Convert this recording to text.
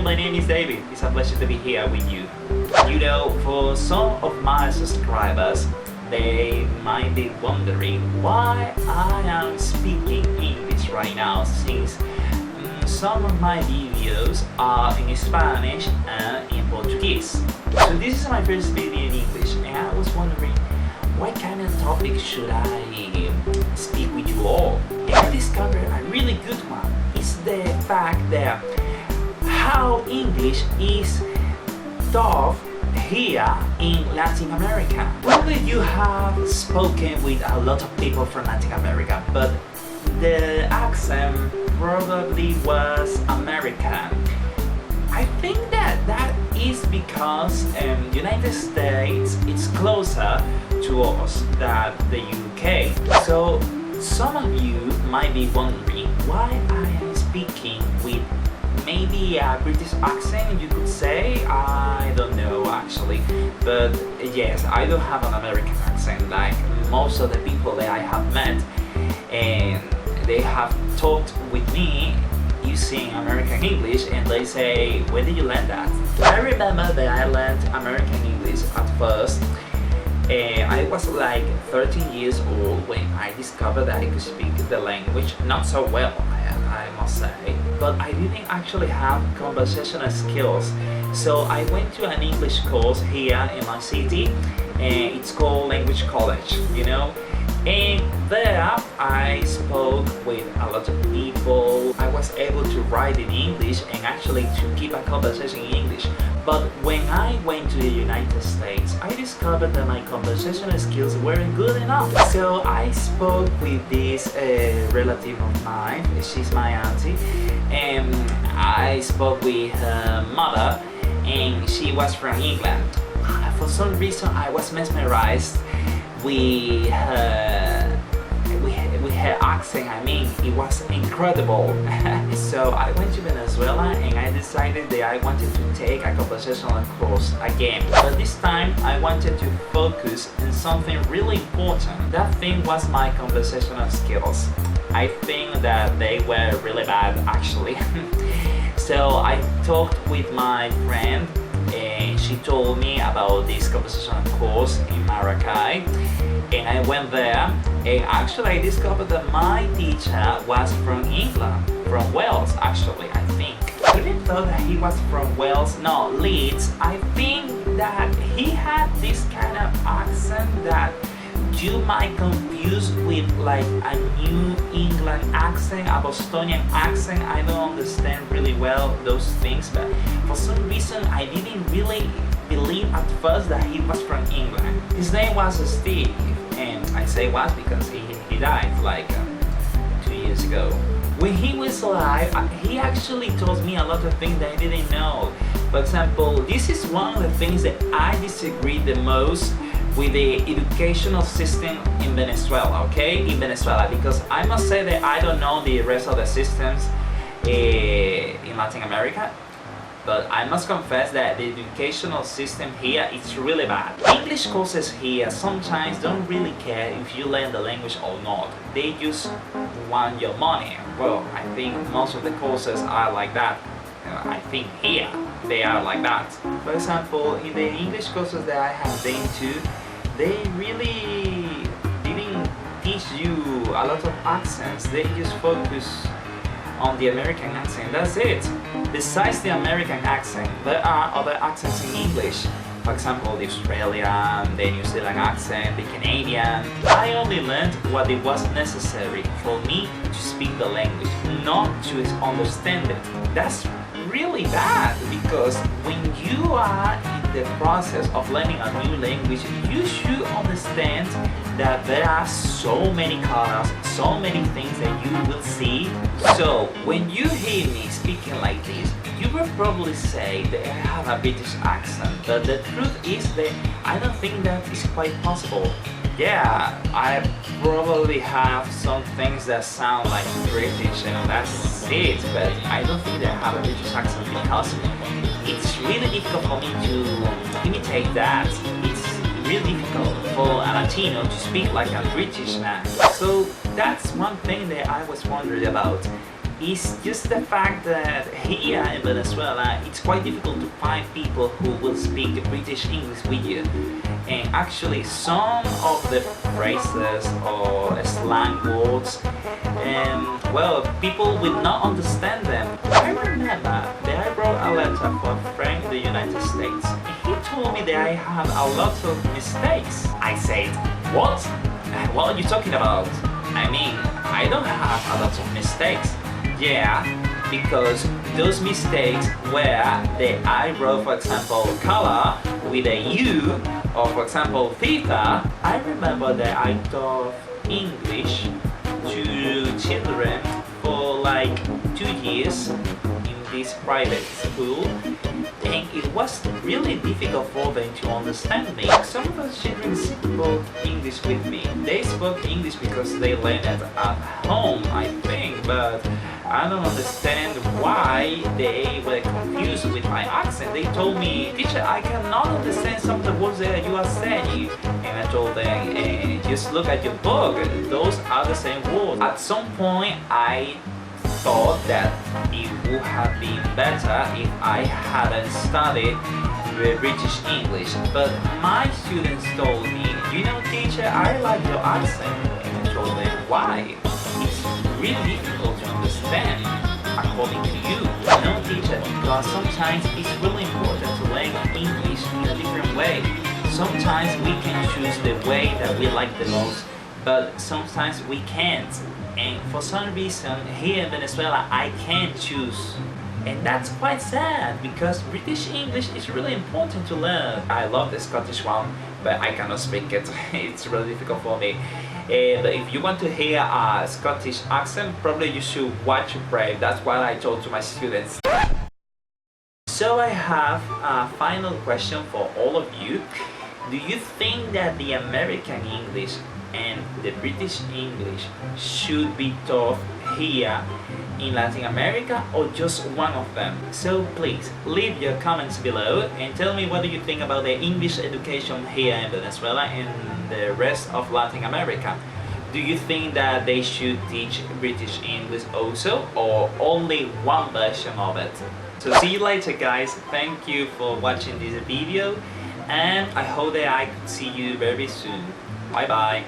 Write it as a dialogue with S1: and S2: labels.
S1: my name is David. It's a pleasure to be here with you. You know, for some of my subscribers, they might be wondering why I am speaking English right now, since some of my videos are in Spanish and in Portuguese. So this is my first video in English, and I was wondering what kind of topic should I speak with you all. And I discovered a really good one. It's the fact that how English is taught here in Latin America. Probably you have spoken with a lot of people from Latin America, but the accent probably was American. I think that is because United States is closer to us than the UK. So some of you might be wondering why I am speaking with maybe a British accent, you could say. I don't know actually, but yes, I do have an American accent, like most of the people that I have met, and they have talked with me using American English, and they say, where did you learn that? I remember that I learned American English at first, and I was like 13 years old when I discovered that I could speak the language, not so well, I must say, but I didn't actually have conversational skills. So I went to an English course here in my city, and it's called Language College, you know. And there I spoke with a lot of people. I was able to write in English and actually to keep a conversation in English. But when I went to the United States, I discovered that my conversational skills weren't good enough. So I spoke with this relative of mine, she's my auntie, and I spoke with her mother, and she was from England. For some reason I was mesmerized with her accent. I mean, it was incredible. So I went to Venezuela and I decided that I wanted to take a conversational course again. But this time I wanted to focus on something really important. That thing was my conversational skills. I think that they were really bad actually. So I talked with my friend, and she told me about this conversational course in Maracay, and I went there, and actually I discovered that my teacher was from England, from Wales actually, I think. I didn't thought that he was from Wales, no, Leeds. I think that he had this kind of accent that you might confuse with like a New England accent, a Bostonian accent. I don't understand really well those things, but for some reason I didn't really believe at first that he was from England. His name was Steve, and I say was because he died like 2 years ago. When he was alive, he actually told me a lot of things that I didn't know. For example, this is one of the things that I disagree the most with the educational system in Venezuela, okay? In Venezuela, because I must say that I don't know the rest of the systems in Latin America, but I must confess that the educational system here is really bad. English courses here sometimes don't really care if you learn the language or not. They just want your money. Well, I think most of the courses are like that. I think here they are like that. For example, in the English courses that I have been to, they really didn't teach you a lot of accents. They just focus on the American accent, that's it. Besides the American accent, there are other accents in English. For example, the Australian, the New Zealand accent, the Canadian. I only learned what it was necessary for me to speak the language, not to understand it. That's really bad, because when you are in the process of learning a new language, you should understand that there are so many colors, so many things that you will see. So when you hear me speaking like this, you will probably say that I have a British accent, but the truth is that I don't think that is quite possible. Yeah, I probably have some things that sound like British and that's it, but I don't think that I have a British accent because it's really difficult for me to imitate that. It's really difficult for a Latino to speak like a British man. So that's one thing that I was wondering about. It's just the fact that here in Venezuela, it's quite difficult to find people who will speak British English with you. And actually, some of the phrases or slang words, well, people will not understand them. I remember that I wrote a letter for a friend in the United States. He told me that I have a lot of mistakes. I said, what? What are you talking about? I mean, I don't have a lot of mistakes. Yeah, because those mistakes were that I wrote, for example, color with a U, or for example, theta. I remember that I taught English to children for like 2 years in this private school, and it was really difficult for them to understand me. Some of those children spoke English with me. They spoke English because they learned it at home, I think, but I don't understand why they were confused with my accent. They told me, teacher, I cannot understand some of the words that you are saying. And I told them, just look at your book, those are the same words. At some point, I thought that it would have been better if I hadn't studied British English, but my students told me, you know, teacher, I like your accent. And I told them, why? It's really difficult to understand, according to you. No, teacher, because sometimes it's really important to learn English in a different way. Sometimes we can choose the way that we like the most, but sometimes we can't. And for some reason, here in Venezuela, I can't choose. And that's quite sad, because British English is really important to learn. I love the Scottish one, but I cannot speak it. It's really difficult for me. But if you want to hear a Scottish accent, probably you should watch Brave. That's what I told to my students. So I have a final question for all of you. Do you think that the American English and the British English should be taught here in Latin America, or just one of them? So please leave your comments below and tell me what do you think about the English education here in Venezuela and the rest of Latin America. Do you think that they should teach British English also, or only one version of it? So see you later, guys. Thank you for watching this video, and I hope that I see you very soon. Bye bye.